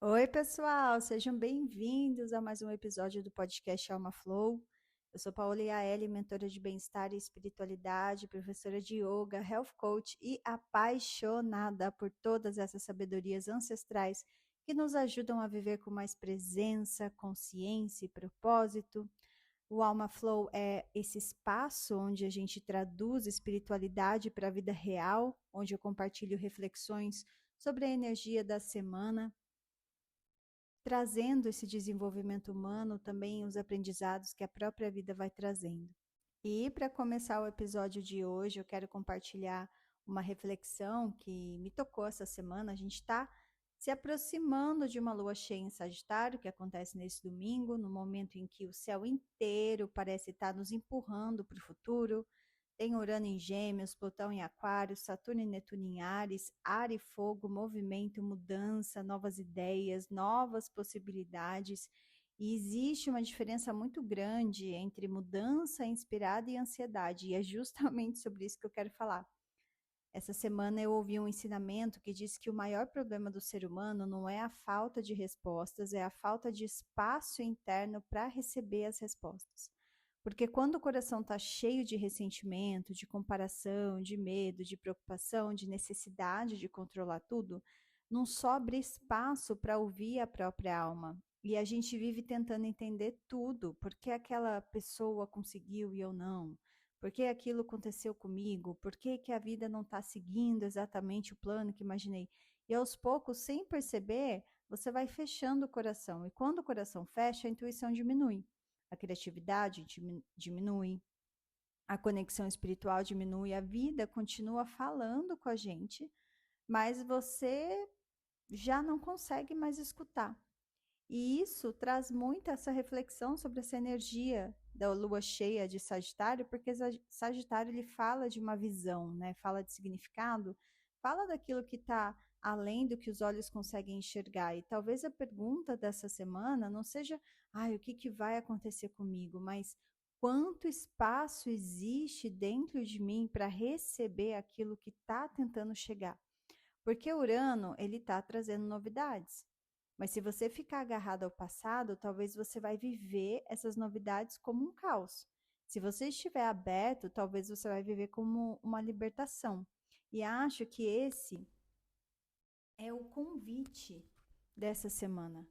Oi, pessoal, sejam bem-vindos a mais um episódio do podcast Alma Flow. Eu sou Paola Yaeli, mentora de bem-estar e espiritualidade, professora de yoga, health coach e apaixonada por todas essas sabedorias ancestrais que nos ajudam a viver com mais presença, consciência e propósito. O Alma Flow é esse espaço onde a gente traduz espiritualidade para a vida real, onde eu compartilho reflexões sobre a energia da semana, trazendo esse desenvolvimento humano, também os aprendizados que a própria vida vai trazendo. E para começar o episódio de hoje, eu quero compartilhar uma reflexão que me tocou essa semana. A gente está se aproximando de uma lua cheia em Sagitário, que acontece nesse domingo, no momento em que o céu inteiro parece estar nos empurrando para o futuro. Tem Urano em Gêmeos, Plutão em Aquário, Saturno e Netuno em Áries, ar e fogo, movimento, mudança, novas ideias, novas possibilidades. E existe uma diferença muito grande entre mudança inspirada e ansiedade, e é justamente sobre isso que eu quero falar. Essa semana eu ouvi um ensinamento que diz que o maior problema do ser humano não é a falta de respostas, é a falta de espaço interno para receber as respostas. Porque quando o coração está cheio de ressentimento, de comparação, de medo, de preocupação, de necessidade de controlar tudo, não sobra espaço para ouvir a própria alma. E a gente vive tentando entender tudo, por que aquela pessoa conseguiu e eu não? Por que aquilo aconteceu comigo? Por que, que a vida não está seguindo exatamente o plano que imaginei? E aos poucos, sem perceber, você vai fechando o coração. E quando o coração fecha, a intuição diminui, a criatividade diminui, a conexão espiritual diminui, a vida continua falando com a gente, mas você já não consegue mais escutar. E isso traz muito essa reflexão sobre essa energia da lua cheia de Sagitário, porque Sagitário ele fala de uma visão, né? Fala de significado, fala daquilo que está além do que os olhos conseguem enxergar. E talvez a pergunta dessa semana não seja, o que, que vai acontecer comigo, mas quanto espaço existe dentro de mim para receber aquilo que está tentando chegar. Porque Urano, ele está trazendo novidades. Mas se você ficar agarrado ao passado, talvez você vai viver essas novidades como um caos. Se você estiver aberto, talvez você vai viver como uma libertação. E acho que esse é o convite dessa semana.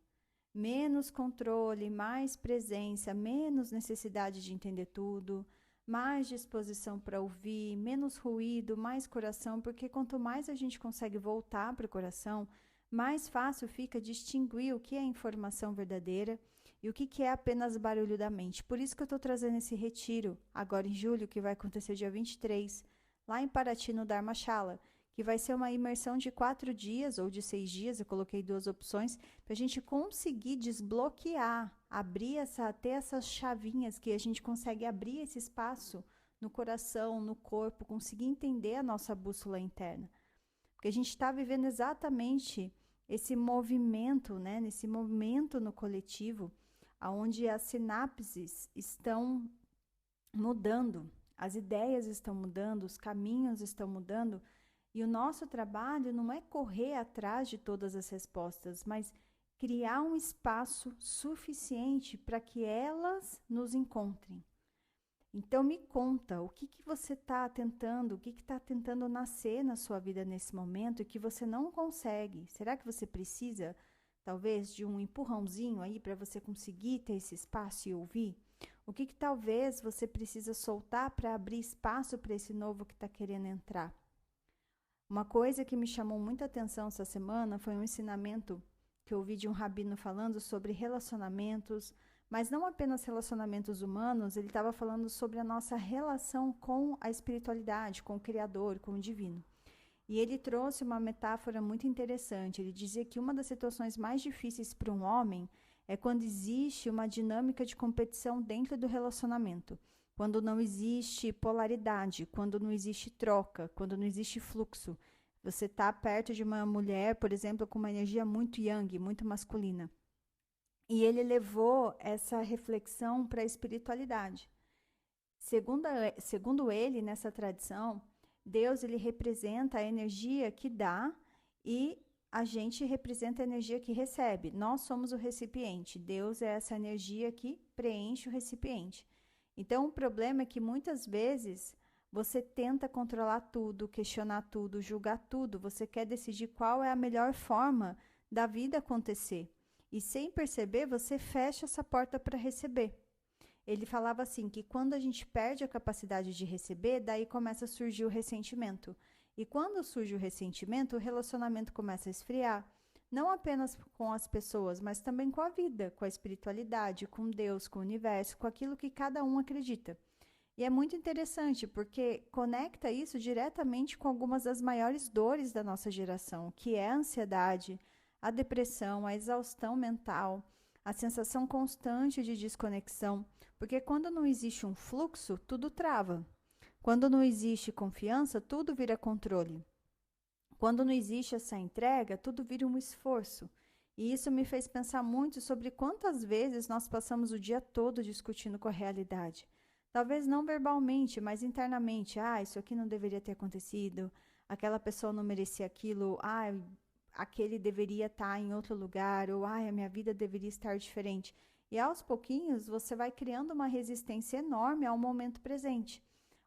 Menos controle, mais presença, menos necessidade de entender tudo, mais disposição para ouvir, menos ruído, mais coração, porque quanto mais a gente consegue voltar para o coração, mais fácil fica distinguir o que é informação verdadeira e o que é apenas barulho da mente. Por isso que eu estou trazendo esse retiro, agora em julho, que vai acontecer dia 23, lá em Paraty, no Dharmashala, que vai ser uma imersão de 4 dias ou de 6 dias, eu coloquei duas opções, para a gente conseguir desbloquear, ter essas chavinhas que a gente consegue abrir esse espaço no coração, no corpo, conseguir entender a nossa bússola interna. Porque a gente está vivendo exatamente esse movimento, né? Nesse momento no coletivo, onde as sinapses estão mudando, as ideias estão mudando, os caminhos estão mudando, e o nosso trabalho não é correr atrás de todas as respostas, mas criar um espaço suficiente para que elas nos encontrem. Então me conta, o que, que você está tentando, o que está tentando nascer na sua vida nesse momento e que você não consegue? Será que você precisa, talvez, de um empurrãozinho aí para você conseguir ter esse espaço e ouvir? O que, que talvez você precisa soltar para abrir espaço para esse novo que está querendo entrar? Uma coisa que me chamou muita atenção essa semana foi um ensinamento que eu ouvi de um rabino falando sobre relacionamentos, mas não apenas relacionamentos humanos, ele estava falando sobre a nossa relação com a espiritualidade, com o Criador, com o divino. E ele trouxe uma metáfora muito interessante. Ele dizia que uma das situações mais difíceis para um homem é quando existe uma dinâmica de competição dentro do relacionamento. Quando não existe polaridade, quando não existe troca, quando não existe fluxo. Você está perto de uma mulher, por exemplo, com uma energia muito yang, muito masculina. E ele levou essa reflexão para a espiritualidade. Segundo ele, nessa tradição, Deus ele representa a energia que dá e a gente representa a energia que recebe. Nós somos o recipiente. Deus é essa energia que preenche o recipiente. Então, o problema é que muitas vezes você tenta controlar tudo, questionar tudo, julgar tudo. Você quer decidir qual é a melhor forma da vida acontecer. E sem perceber, você fecha essa porta para receber. Ele falava assim, que quando a gente perde a capacidade de receber, daí começa a surgir o ressentimento. E quando surge o ressentimento, o relacionamento começa a esfriar. Não apenas com as pessoas, mas também com a vida, com a espiritualidade, com Deus, com o universo, com aquilo que cada um acredita. E é muito interessante, porque conecta isso diretamente com algumas das maiores dores da nossa geração, que é a ansiedade, a depressão, a exaustão mental, a sensação constante de desconexão, porque quando não existe um fluxo, tudo trava. Quando não existe confiança, tudo vira controle. Quando não existe essa entrega, tudo vira um esforço. E isso me fez pensar muito sobre quantas vezes nós passamos o dia todo discutindo com a realidade. Talvez não verbalmente, mas internamente. Ah, isso aqui não deveria ter acontecido. Aquela pessoa não merecia aquilo. Ah, aquele deveria estar em outro lugar. Ou, ah, a minha vida deveria estar diferente. E aos pouquinhos, você vai criando uma resistência enorme ao momento presente.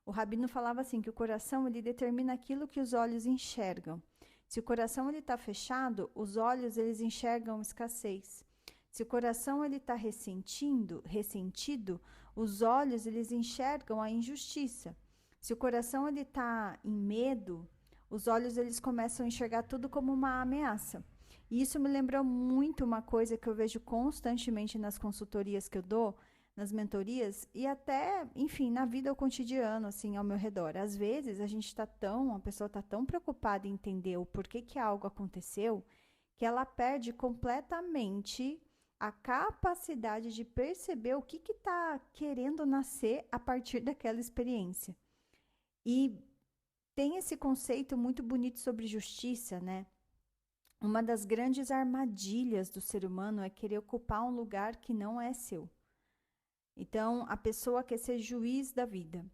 O Rabino falava assim, que o coração ele determina aquilo que os olhos enxergam. Se o coração está fechado, os olhos eles enxergam escassez. Se o coração está ressentido, os olhos eles enxergam a injustiça. Se o coração está em medo, os olhos eles começam a enxergar tudo como uma ameaça. E isso me lembrou muito uma coisa que eu vejo constantemente nas consultorias que eu dou, nas mentorias e até, enfim, na vida cotidiana, assim, ao meu redor. Às vezes a pessoa está tão preocupada em entender o porquê que algo aconteceu, que ela perde completamente a capacidade de perceber o que está querendo nascer a partir daquela experiência. E tem esse conceito muito bonito sobre justiça, né? Uma das grandes armadilhas do ser humano é querer ocupar um lugar que não é seu. Então, a pessoa quer ser juiz da vida,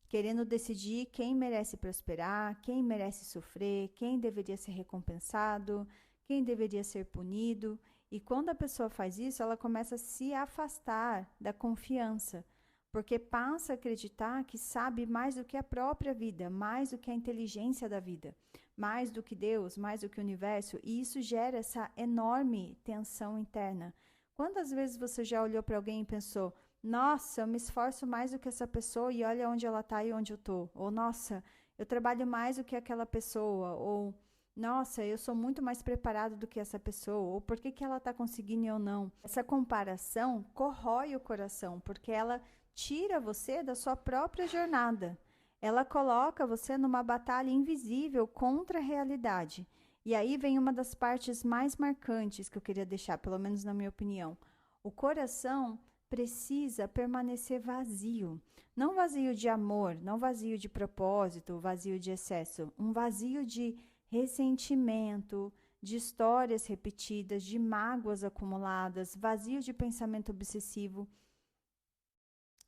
querendo decidir quem merece prosperar, quem merece sofrer, quem deveria ser recompensado, quem deveria ser punido. E quando a pessoa faz isso, ela começa a se afastar da confiança, porque passa a acreditar que sabe mais do que a própria vida, mais do que a inteligência da vida, mais do que Deus, mais do que o universo, e isso gera essa enorme tensão interna. Quantas vezes você já olhou para alguém e pensou, nossa, eu me esforço mais do que essa pessoa e olha onde ela está e onde eu estou. Ou, nossa, eu trabalho mais do que aquela pessoa. Ou, nossa, eu sou muito mais preparado do que essa pessoa. Ou, por que ela está conseguindo e eu não? Essa comparação corrói o coração, porque ela tira você da sua própria jornada. Ela coloca você numa batalha invisível contra a realidade. E aí vem uma das partes mais marcantes que eu queria deixar, pelo menos na minha opinião. O coração precisa permanecer vazio. Não vazio de amor, não vazio de propósito, vazio de excesso. Um vazio de ressentimento, de histórias repetidas, de mágoas acumuladas, vazio de pensamento obsessivo.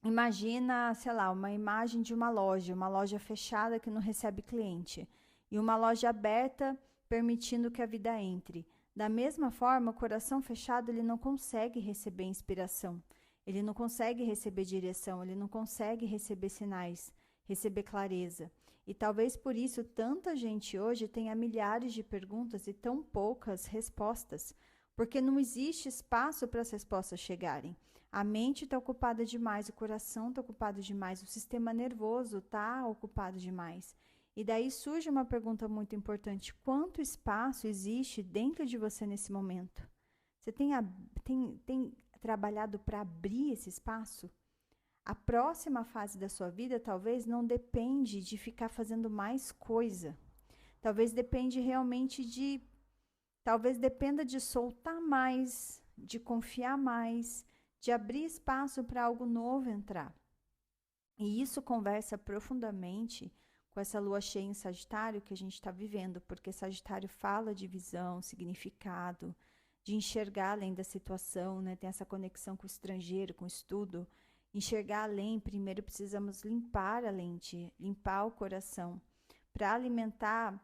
Imagina, sei lá, uma imagem de uma loja fechada que não recebe cliente, e uma loja aberta permitindo que a vida entre. Da mesma forma, o coração fechado ele não consegue receber inspiração. Ele não consegue receber direção, ele não consegue receber sinais, receber clareza. E talvez por isso tanta gente hoje tenha milhares de perguntas e tão poucas respostas, porque não existe espaço para as respostas chegarem. A mente está ocupada demais, o coração está ocupado demais, o sistema nervoso está ocupado demais. E daí surge uma pergunta muito importante: quanto espaço existe dentro de você nesse momento? Você tem trabalhado para abrir esse espaço? A próxima fase da sua vida talvez não depende de ficar fazendo mais coisa. Talvez dependa de soltar mais, de confiar mais, de abrir espaço para algo novo entrar. E isso conversa profundamente com essa lua cheia em Sagitário que a gente está vivendo, porque Sagitário fala de visão, significado, de enxergar além da situação, né? Tem essa conexão com o estrangeiro, com o estudo. Enxergar além, primeiro precisamos limpar a lente, limpar o coração, para alimentar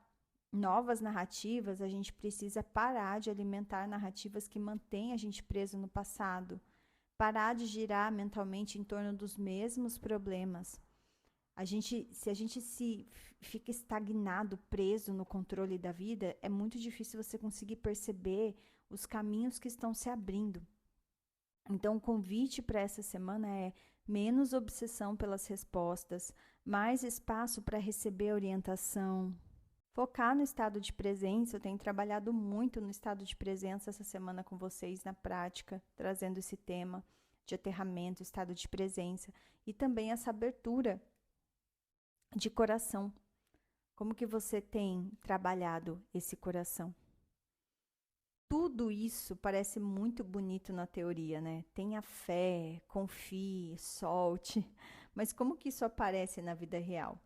novas narrativas, a gente precisa parar de alimentar narrativas que mantêm a gente preso no passado, parar de girar mentalmente em torno dos mesmos problemas. Se a gente fica estagnado, preso no controle da vida, é muito difícil você conseguir perceber os caminhos que estão se abrindo. Então, o convite para essa semana é menos obsessão pelas respostas, mais espaço para receber orientação. Focar no estado de presença, eu tenho trabalhado muito no estado de presença essa semana com vocês na prática, trazendo esse tema de aterramento, estado de presença, e também essa abertura de coração. Como que você tem trabalhado esse coração? Tudo isso parece muito bonito na teoria, né? Tenha fé, confie, solte, mas como que isso aparece na vida real?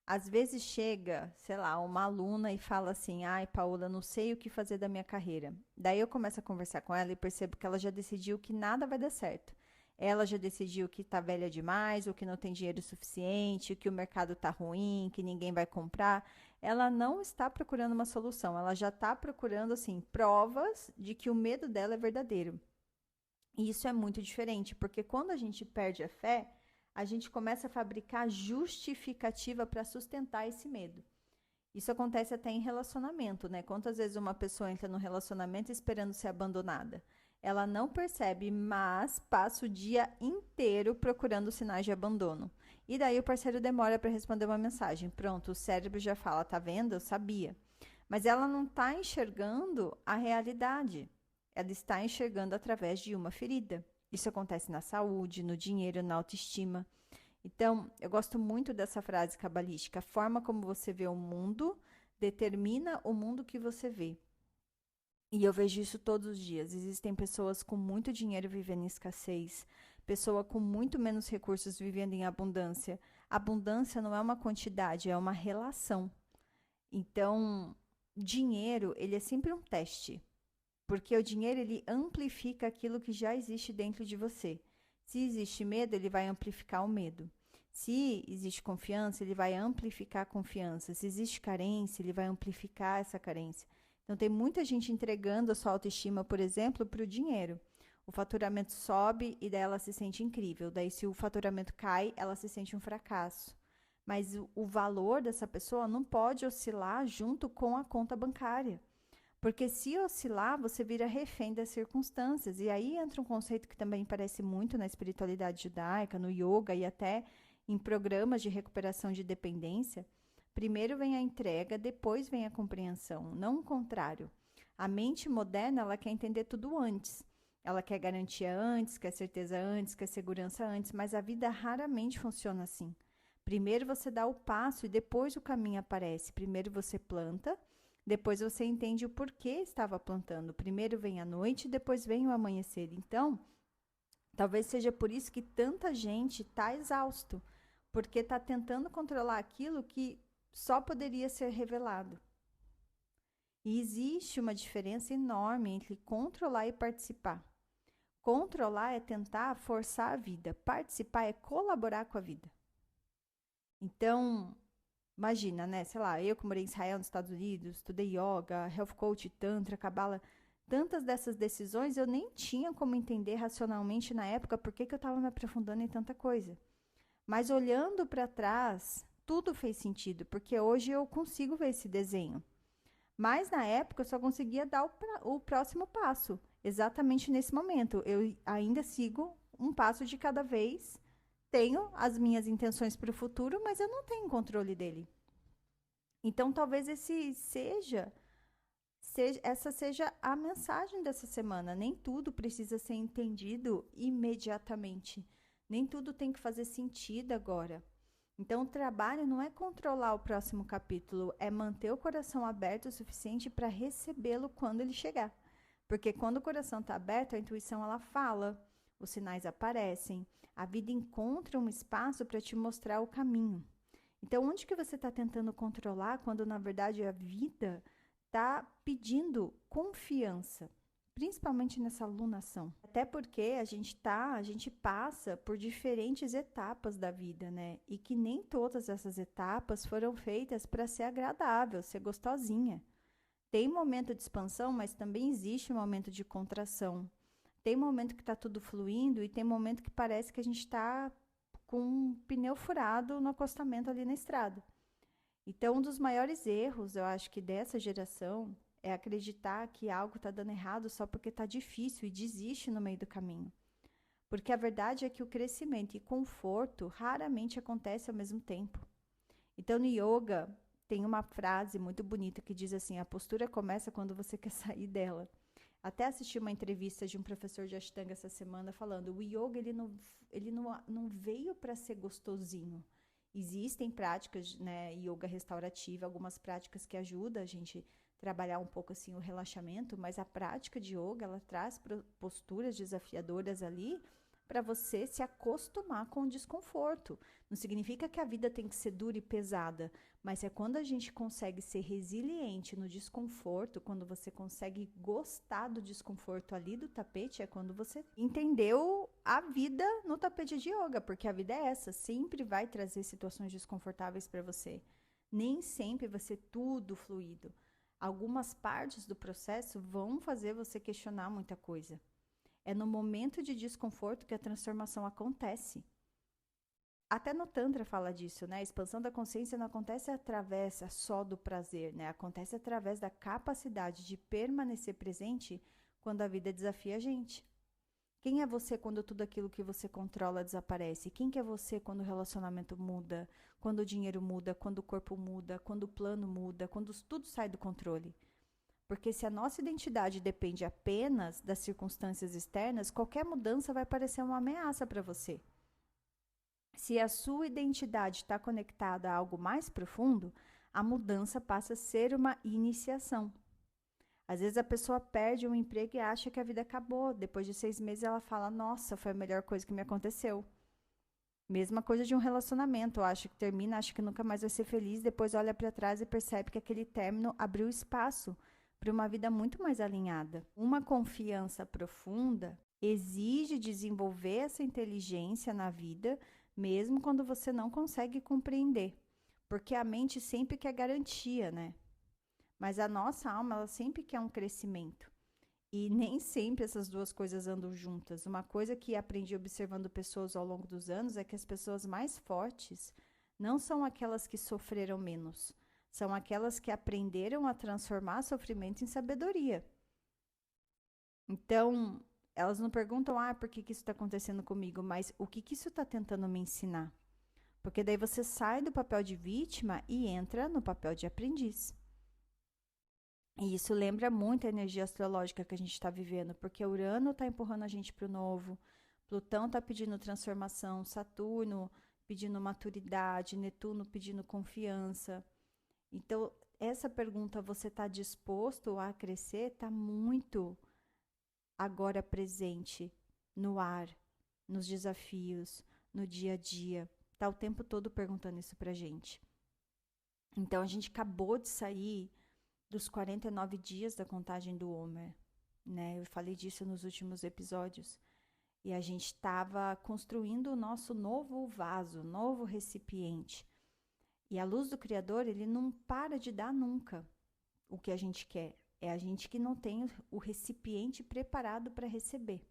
Às vezes chega, sei lá, uma aluna e fala assim: ai, Paola, não sei o que fazer da minha carreira. Daí eu começo a conversar com ela e percebo que ela já decidiu que nada vai dar certo. Ela já decidiu que tá velha demais, ou que não tem dinheiro suficiente, que o mercado tá ruim, que ninguém vai comprar. Ela não está procurando uma solução, ela já está procurando, assim, provas de que o medo dela é verdadeiro. E isso é muito diferente, porque quando a gente perde a fé, a gente começa a fabricar justificativa para sustentar esse medo. Isso acontece até em relacionamento, né? Quantas vezes uma pessoa entra no relacionamento esperando ser abandonada? Ela não percebe, mas passa o dia inteiro procurando sinais de abandono. E daí o parceiro demora para responder uma mensagem. Pronto, o cérebro já fala, tá vendo? Eu sabia. Mas ela não está enxergando a realidade. Ela está enxergando através de uma ferida. Isso acontece na saúde, no dinheiro, na autoestima. Então, eu gosto muito dessa frase cabalística. A forma como você vê o mundo determina o mundo que você vê. E eu vejo isso todos os dias. Existem pessoas com muito dinheiro vivendo em escassez, pessoa com muito menos recursos vivendo em abundância. Abundância não é uma quantidade, é uma relação. Então, dinheiro, ele é sempre um teste. Porque o dinheiro, ele amplifica aquilo que já existe dentro de você. Se existe medo, ele vai amplificar o medo. Se existe confiança, ele vai amplificar a confiança. Se existe carência, ele vai amplificar essa carência. Então, tem muita gente entregando a sua autoestima, por exemplo, para o dinheiro. O faturamento sobe e daí ela se sente incrível. Daí, se o faturamento cai, ela se sente um fracasso. Mas o valor dessa pessoa não pode oscilar junto com a conta bancária. Porque se oscilar, você vira refém das circunstâncias. E aí entra um conceito que também parece muito na espiritualidade judaica, no yoga e até em programas de recuperação de dependência. Primeiro vem a entrega, depois vem a compreensão, não o contrário. A mente moderna, ela quer entender tudo antes. Ela quer garantia antes, quer certeza antes, quer segurança antes, mas a vida raramente funciona assim. Primeiro você dá o passo e depois o caminho aparece. Primeiro você planta, depois você entende o porquê estava plantando. Primeiro vem a noite, depois vem o amanhecer. Então, talvez seja por isso que tanta gente está exausto, porque está tentando controlar aquilo que só poderia ser revelado. E existe uma diferença enorme entre controlar e participar. Controlar é tentar forçar a vida, participar é colaborar com a vida. Então, imagina, né? Sei lá, eu que morei em Israel, nos Estados Unidos, estudei yoga, health coach, tantra, cabala. Tantas dessas decisões eu nem tinha como entender racionalmente na época por que eu estava me aprofundando em tanta coisa. Mas olhando para trás, tudo fez sentido, porque hoje eu consigo ver esse desenho. Mas na época eu só conseguia dar o próximo passo, exatamente nesse momento. Eu ainda sigo um passo de cada vez, tenho as minhas intenções para o futuro, mas eu não tenho controle dele. Então talvez essa seja a mensagem dessa semana. Nem tudo precisa ser entendido imediatamente. Nem tudo tem que fazer sentido agora. Então, o trabalho não é controlar o próximo capítulo, é manter o coração aberto o suficiente para recebê-lo quando ele chegar. Porque quando o coração está aberto, a intuição ela fala, os sinais aparecem, a vida encontra um espaço para te mostrar o caminho. Então, onde que você está tentando controlar quando, na verdade, a vida está pedindo confiança? principalmente nessa alunação. Até porque a gente passa por diferentes etapas da vida, né? E que nem todas essas etapas foram feitas para ser agradável, ser gostosinha. Tem momento de expansão, mas também existe um momento de contração. Tem momento que está tudo fluindo e tem momento que parece que a gente está com um pneu furado no acostamento ali na estrada. Então, um dos maiores erros, eu acho que dessa geração, é acreditar que algo está dando errado só porque está difícil e desiste no meio do caminho. Porque a verdade é que o crescimento e conforto raramente acontecem ao mesmo tempo. Então, no yoga, tem uma frase muito bonita que diz assim: a postura começa quando você quer sair dela. Até assisti uma entrevista de um professor de Ashtanga essa semana falando: o yoga ele não veio para ser gostosinho. Existem práticas, né, yoga restaurativa, algumas práticas que ajudam a gente trabalhar um pouco assim o relaxamento, mas a prática de yoga, ela traz posturas desafiadoras ali para você se acostumar com o desconforto. Não significa que a vida tem que ser dura e pesada, mas é quando a gente consegue ser resiliente no desconforto, quando você consegue gostar do desconforto ali do tapete, é quando você entendeu a vida no tapete de yoga, porque a vida é essa, sempre vai trazer situações desconfortáveis para você. Nem sempre vai ser tudo fluido. Algumas partes do processo vão fazer você questionar muita coisa. É no momento de desconforto que a transformação acontece. Até no Tantra fala disso, né? A expansão da consciência não acontece através só do prazer, né? Acontece através da capacidade de permanecer presente quando a vida desafia a gente. Quem é você quando tudo aquilo que você controla desaparece? Quem que é você quando o relacionamento muda, quando o dinheiro muda, quando o corpo muda, quando o plano muda, quando tudo sai do controle? Porque se a nossa identidade depende apenas das circunstâncias externas, qualquer mudança vai parecer uma ameaça para você. Se a sua identidade está conectada a algo mais profundo, a mudança passa a ser uma iniciação. Às vezes a pessoa perde um emprego e acha que a vida acabou. Depois de 6 meses ela fala: nossa, foi a melhor coisa que me aconteceu. Mesma coisa de um relacionamento. Acha que termina, acha que nunca mais vai ser feliz. Depois olha para trás e percebe que aquele término abriu espaço para uma vida muito mais alinhada. Uma confiança profunda exige desenvolver essa inteligência na vida, mesmo quando você não consegue compreender. Porque a mente sempre quer garantia, né? Mas a nossa alma, ela sempre quer um crescimento. E nem sempre essas duas coisas andam juntas. Uma coisa que aprendi observando pessoas ao longo dos anos é que as pessoas mais fortes não são aquelas que sofreram menos. São aquelas que aprenderam a transformar sofrimento em sabedoria. Então, elas não perguntam: por que isso está acontecendo comigo? Mas o que isso está tentando me ensinar? Porque daí você sai do papel de vítima e entra no papel de aprendiz. E isso lembra muito a energia astrológica que a gente está vivendo, porque Urano está empurrando a gente para o novo, Plutão está pedindo transformação, Saturno pedindo maturidade, Netuno pedindo confiança. Então, essa pergunta, você está disposto a crescer, está muito agora presente no ar, nos desafios, no dia a dia. Está o tempo todo perguntando isso para a gente. Então, a gente acabou de sair dos 49 dias da contagem do Homer, né? Eu falei disso nos últimos episódios. E a gente estava construindo o nosso novo vaso, novo recipiente. E a luz do Criador, ele não para de dar nunca o que a gente quer. É a gente que não tem o recipiente preparado para receber.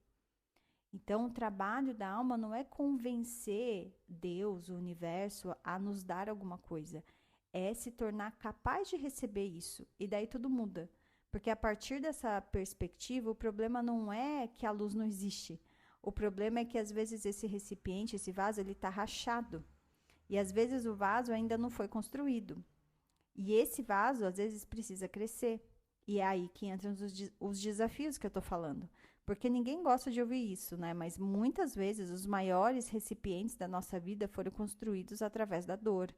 Então, o trabalho da alma não é convencer Deus, o universo, a nos dar alguma coisa. É se tornar capaz de receber isso. E daí tudo muda. Porque a partir dessa perspectiva, o problema não é que a luz não existe. O problema é que às vezes esse recipiente, esse vaso, ele está rachado. E às vezes o vaso ainda não foi construído. E esse vaso, às vezes, precisa crescer. E é aí que entram os desafios que eu estou falando. Porque ninguém gosta de ouvir isso, né? Mas muitas vezes os maiores recipientes da nossa vida foram construídos através da dor.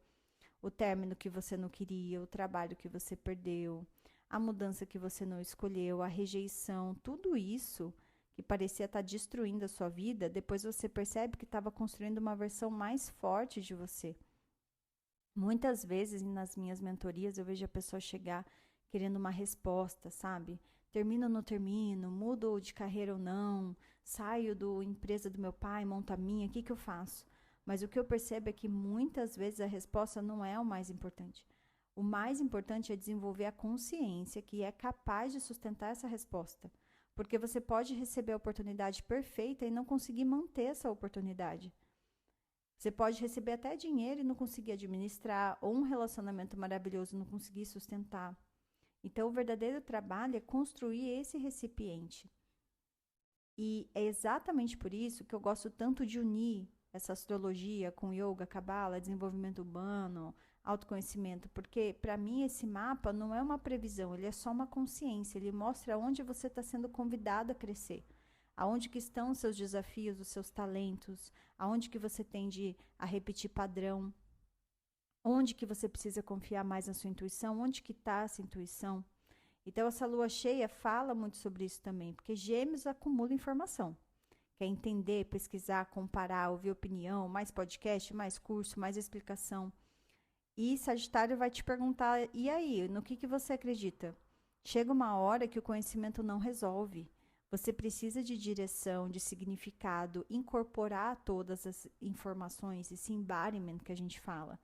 O término que você não queria, o trabalho que você perdeu, a mudança que você não escolheu, a rejeição, tudo isso que parecia estar destruindo a sua vida, depois você percebe que estava construindo uma versão mais forte de você. Muitas vezes nas minhas mentorias eu vejo a pessoa chegar querendo uma resposta, sabe? termino ou não termino, mudo de carreira ou não, saio da empresa do meu pai, monto a minha, o que que eu faço? Mas o que eu percebo é que muitas vezes a resposta não é o mais importante. O mais importante é desenvolver a consciência que é capaz de sustentar essa resposta. Porque você pode receber a oportunidade perfeita e não conseguir manter essa oportunidade. Você pode receber até dinheiro e não conseguir administrar, ou um relacionamento maravilhoso e não conseguir sustentar. Então, o verdadeiro trabalho é construir esse recipiente. E é exatamente por isso que eu gosto tanto de unir essa astrologia com yoga, cabala, desenvolvimento humano, autoconhecimento, porque para mim esse mapa não é uma previsão, ele é só uma consciência, ele mostra onde você está sendo convidado a crescer, aonde que estão os seus desafios, os seus talentos, aonde que você tende a repetir padrão, onde que você precisa confiar mais na sua intuição, onde que está essa intuição. Então, essa lua cheia fala muito sobre isso também, porque Gêmeos acumula informação. Quer entender, pesquisar, comparar, ouvir opinião, mais podcast, mais curso, mais explicação. E Sagitário vai te perguntar, e aí, no que você acredita? Chega uma hora que o conhecimento não resolve. Você precisa de direção, de significado, incorporar todas as informações, esse embodiment que a gente fala.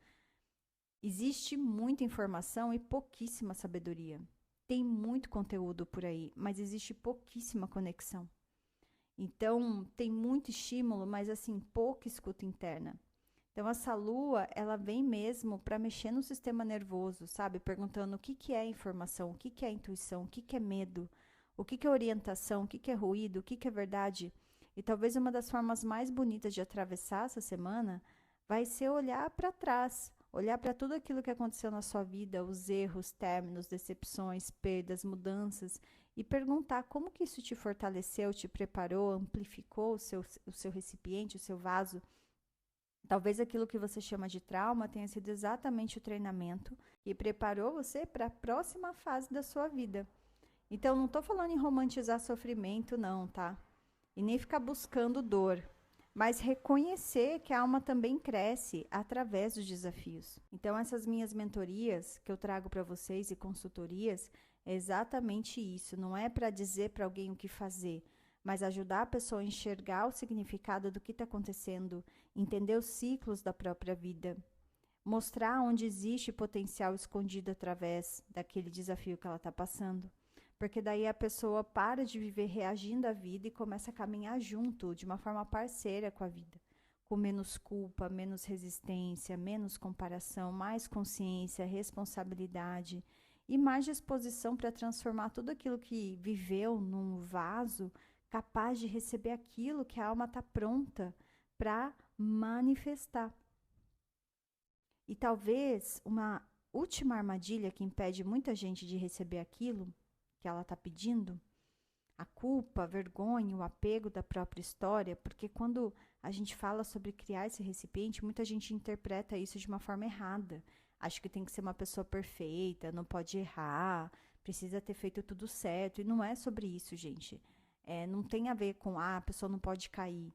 Existe muita informação e pouquíssima sabedoria. Tem muito conteúdo por aí, mas existe pouquíssima conexão. Então, tem muito estímulo, mas assim, pouca escuta interna. Então, essa lua, ela vem mesmo para mexer no sistema nervoso, sabe? Perguntando o que é informação, o que é intuição, o que é medo, o que é orientação, o que é ruído, o que é verdade. E talvez uma das formas mais bonitas de atravessar essa semana vai ser olhar para trás, olhar para tudo aquilo que aconteceu na sua vida, os erros, términos, decepções, perdas, mudanças, e perguntar como que isso te fortaleceu, te preparou, amplificou o seu recipiente, o seu vaso. Talvez aquilo que você chama de trauma tenha sido exatamente o treinamento e preparou você para a próxima fase da sua vida. Então, não estou falando em romantizar sofrimento, não, tá? E nem ficar buscando dor. Mas reconhecer que a alma também cresce através dos desafios. Então, essas minhas mentorias que eu trago para vocês e consultorias, é exatamente isso. Não é para dizer para alguém o que fazer, mas ajudar a pessoa a enxergar o significado do que está acontecendo, entender os ciclos da própria vida, mostrar onde existe potencial escondido através daquele desafio que ela está passando. Porque daí a pessoa para de viver reagindo à vida e começa a caminhar junto, de uma forma parceira com a vida. Com menos culpa, menos resistência, menos comparação, mais consciência, responsabilidade e mais disposição para transformar tudo aquilo que viveu num vaso, capaz de receber aquilo que a alma está pronta para manifestar. E talvez uma última armadilha que impede muita gente de receber aquilo que ela está pedindo, a culpa, a vergonha, o apego da própria história, porque quando a gente fala sobre criar esse recipiente, muita gente interpreta isso de uma forma errada. Acha que tem que ser uma pessoa perfeita, não pode errar, precisa ter feito tudo certo. E não é sobre isso, gente. Não tem a ver com, a pessoa não pode cair,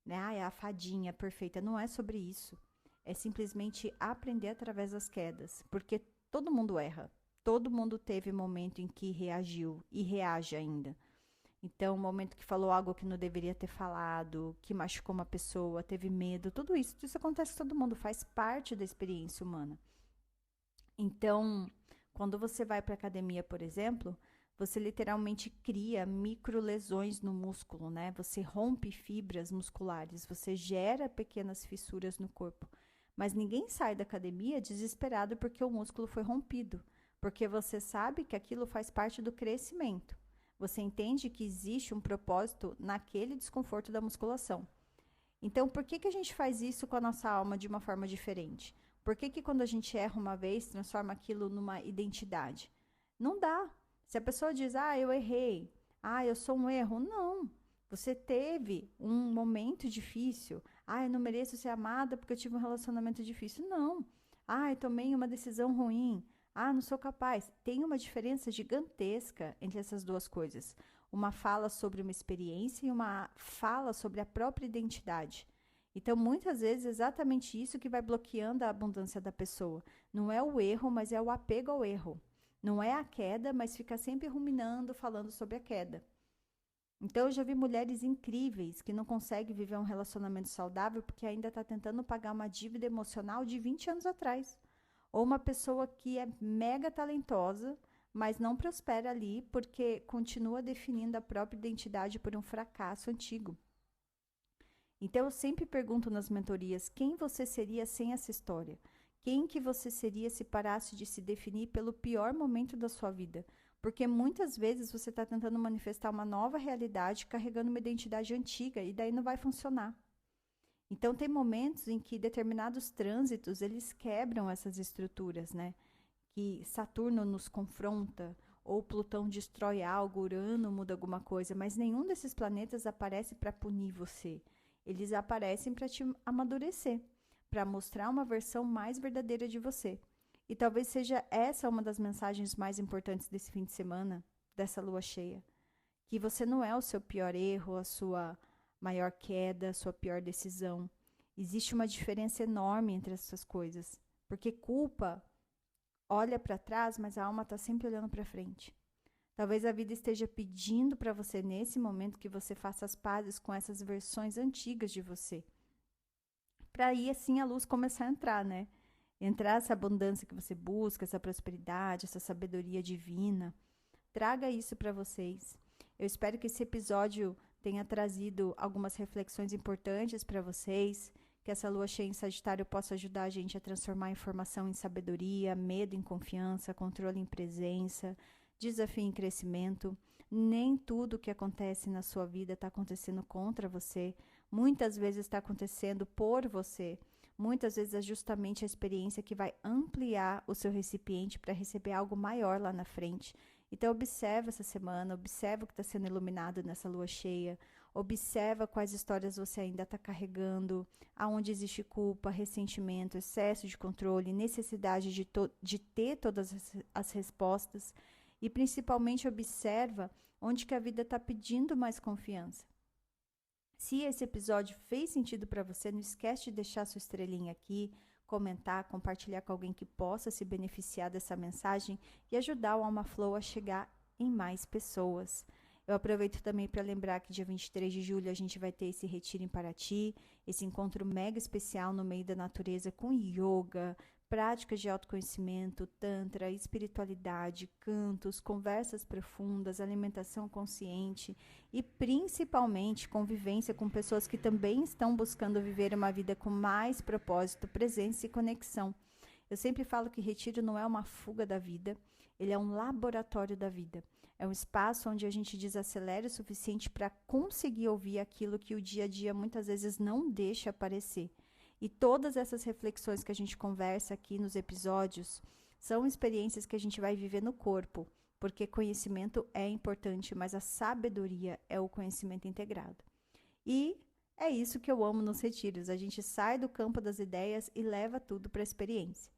né? É a fadinha perfeita. Não é sobre isso. É simplesmente aprender através das quedas, porque todo mundo erra. Todo mundo teve momento em que reagiu e reage ainda. Então, momento que falou algo que não deveria ter falado, que machucou uma pessoa, teve medo, tudo isso acontece com todo mundo, faz parte da experiência humana. Então, quando você vai para a academia, por exemplo, você literalmente cria micro lesões no músculo, né? Você rompe fibras musculares, você gera pequenas fissuras no corpo. Mas ninguém sai da academia desesperado porque o músculo foi rompido. Porque você sabe que aquilo faz parte do crescimento. Você entende que existe um propósito naquele desconforto da musculação. Então, por que a gente faz isso com a nossa alma de uma forma diferente? Por que quando a gente erra uma vez, transforma aquilo numa identidade? Não dá. Se a pessoa diz, eu errei, eu sou um erro, não. Você teve um momento difícil. Eu não mereço ser amada porque eu tive um relacionamento difícil. Não. Eu tomei uma decisão ruim. Não sou capaz. Tem uma diferença gigantesca entre essas duas coisas. Uma fala sobre uma experiência e uma fala sobre a própria identidade. Então, muitas vezes, é exatamente isso que vai bloqueando a abundância da pessoa. Não é o erro, mas é o apego ao erro. Não é a queda, mas fica sempre ruminando, falando sobre a queda. Então, eu já vi mulheres incríveis que não conseguem viver um relacionamento saudável porque ainda está tentando pagar uma dívida emocional de 20 anos atrás. Ou uma pessoa que é mega talentosa, mas não prospera ali porque continua definindo a própria identidade por um fracasso antigo. Então, eu sempre pergunto nas mentorias, quem você seria sem essa história? Quem que você seria se parasse de se definir pelo pior momento da sua vida? Porque muitas vezes você está tentando manifestar uma nova realidade carregando uma identidade antiga e daí não vai funcionar. Então, tem momentos em que determinados trânsitos, eles quebram essas estruturas, né? Que Saturno nos confronta, ou Plutão destrói algo, Urano muda alguma coisa, mas nenhum desses planetas aparece para punir você. Eles aparecem para te amadurecer, para mostrar uma versão mais verdadeira de você. E talvez seja essa uma das mensagens mais importantes desse fim de semana, dessa lua cheia. Que você não é o seu pior erro, a sua maior queda, a sua pior decisão. Existe uma diferença enorme entre essas coisas. Porque culpa olha para trás, mas a alma está sempre olhando para frente. Talvez a vida esteja pedindo para você nesse momento que você faça as pazes com essas versões antigas de você. Para aí assim a luz começar a entrar, né? Entrar essa abundância que você busca, essa prosperidade, essa sabedoria divina. Traga isso para vocês. Eu espero que esse episódio tenha trazido algumas reflexões importantes para vocês, que essa lua cheia em Sagitário possa ajudar a gente a transformar a informação em sabedoria, medo em confiança, controle em presença, desafio em crescimento. Nem tudo que acontece na sua vida está acontecendo contra você. Muitas vezes está acontecendo por você. Muitas vezes é justamente a experiência que vai ampliar o seu recipiente para receber algo maior lá na frente. Então, observa essa semana, observa o que está sendo iluminado nessa lua cheia, observa quais histórias você ainda está carregando, aonde existe culpa, ressentimento, excesso de controle, necessidade de ter todas as respostas e, principalmente, observa onde que a vida está pedindo mais confiança. Se esse episódio fez sentido para você, não esquece de deixar sua estrelinha aqui, comentar, compartilhar com alguém que possa se beneficiar dessa mensagem e ajudar o Alma Flow a chegar em mais pessoas. Eu aproveito também para lembrar que dia 23 de julho a gente vai ter esse retiro em Paraty, esse encontro mega especial no meio da natureza com yoga, práticas de autoconhecimento, tantra, espiritualidade, cantos, conversas profundas, alimentação consciente e principalmente convivência com pessoas que também estão buscando viver uma vida com mais propósito, presença e conexão. Eu sempre falo que retiro não é uma fuga da vida, ele é um laboratório da vida. É um espaço onde a gente desacelera o suficiente para conseguir ouvir aquilo que o dia a dia muitas vezes não deixa aparecer. E todas essas reflexões que a gente conversa aqui nos episódios são experiências que a gente vai viver no corpo, porque conhecimento é importante, mas a sabedoria é o conhecimento integrado. E é isso que eu amo nos retiros, a gente sai do campo das ideias e leva tudo para a experiência.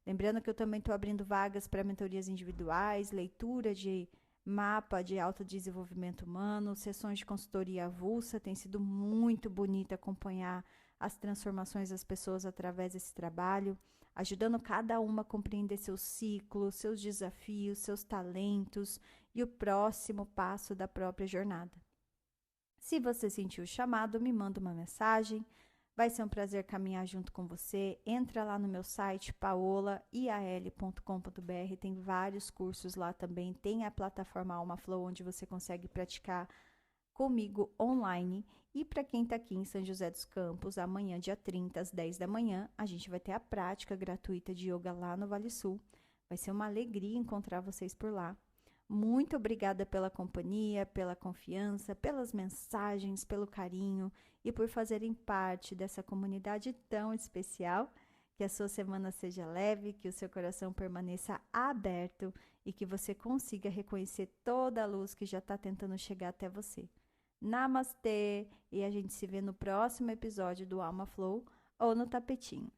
Lembrando que eu também estou abrindo vagas para mentorias individuais, leitura de mapa de autodesenvolvimento humano, sessões de consultoria avulsa, tem sido muito bonito acompanhar as transformações das pessoas através desse trabalho, ajudando cada uma a compreender seus ciclos, seus desafios, seus talentos e o próximo passo da própria jornada. Se você sentiu o chamado, me manda uma mensagem. Vai ser um prazer caminhar junto com você. Entra lá no meu site, paolaial.com.br. Tem vários cursos lá também. Tem a plataforma Alma Flow, onde você consegue praticar comigo online. E para quem está aqui em São José dos Campos, amanhã, dia 30, às 10 da manhã, a gente vai ter a prática gratuita de yoga lá no Vale Sul. Vai ser uma alegria encontrar vocês por lá. Muito obrigada pela companhia, pela confiança, pelas mensagens, pelo carinho e por fazerem parte dessa comunidade tão especial. Que a sua semana seja leve, que o seu coração permaneça aberto e que você consiga reconhecer toda a luz que já está tentando chegar até você. Namastê! E a gente se vê no próximo episódio do Alma Flow ou no tapetinho.